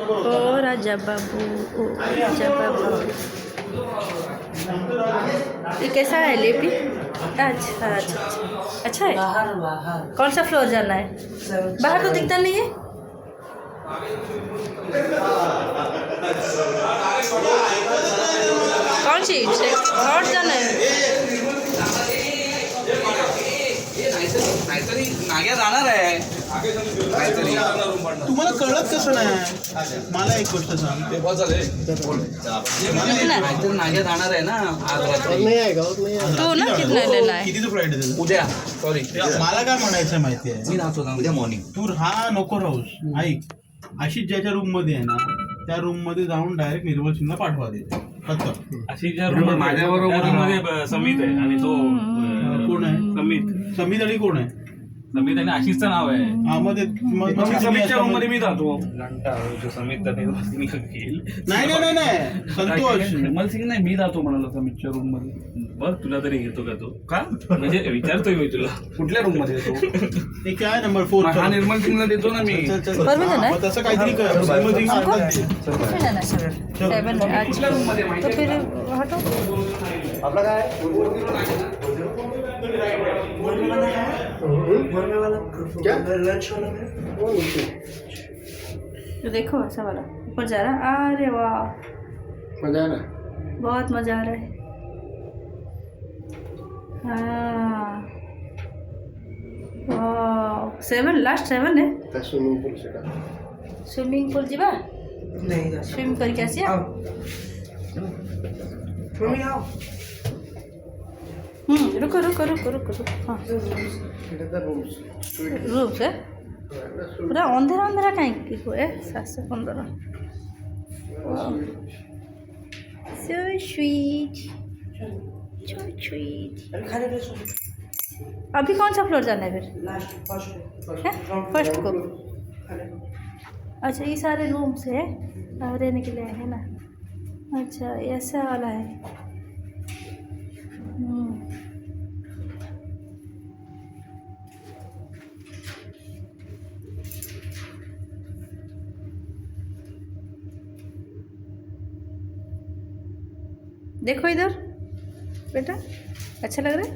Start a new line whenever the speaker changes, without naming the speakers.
ओ राजा बाबू, ओ राजा बाबू। ये कैसा है लेपी? अच्छा अच्छा अच्छा है।
बाहर
कौन सा फ्लोर जाना है? बाहर तो दिखता नहीं है। कौन सी थर्ड जाना है?
नाहीतरी नाग्या जाणार आहे
तुम्हाला कळत कसं नाही? मला एक गोष्ट सांग,
नाहीतर नाग्या जाणार आहे ना आज रात्री.
तू ना कितना लेना है?
कितीचं फ्लाईट आहे त्याचं?
उद्या सॉरी
मला काय म्हणायचं माहिती आहे,
मी राहतो ना उद्या मॉर्निंग.
तू राहा नको राहूस, ऐक, आशिष ज्याच्या रूम मध्ये आहे ना त्या रूम मध्ये जाऊन डायरेक्ट निर्मल सिंगला पाठवा दे फक्त.
अशीच्या रूम माझ्या बरोबर समित आहे आणि तो
कोण आहे?
समित
समित आणि कोण आहे?
समित आणि आशिषचं नाव आहे.
हा, मग
मी समितच्या रूम मध्ये मी जातो. जो समित मी घेईल.
नाही नाही नाही नाही संतोष,
निर्मल सिंग नाही, मी जातो म्हणालो समितच्या रूम मध्ये. बघ तुला तरी घेतो का तो? का म्हणजे विचारतोय मी तुला कुठल्या रूम मध्ये येतो.
ते काय नंबर 4
हा निर्मल सिंगला देतो ना मी.
बरोबर आहे ना?
तसं काहीतरी कर. निर्मल सिंग सांगतात ते.
किसमें जाना है? 7
कुठल्या रूम मध्ये
तो फिर हटो। तो देखो ऐसा वाला ऊपर जा रहा है। अरे वाह,
मजा आ रहा
बहुत मजा आ रहा है। हाँ, वाह, 7 लास्ट 7 है।
है स्विमिंग पूल से
स्विमिंग पूल जीवा
नहीं
स्विम करके आसिया। रुको रुको रुको रुको रुको। हाँ, रूम्स है पूरा अंधेरा अंधेरा कहीं है 715। So sweet, so sweet. अभी कौन सा फ्लोर जाना है फिर? फर्स्ट को। अच्छा, ये सारे रूम्स है रहने के लिए है ना? अच्छा, ऐसा वाला है। देखो इधर बेटा, अच्छा लग रहा है?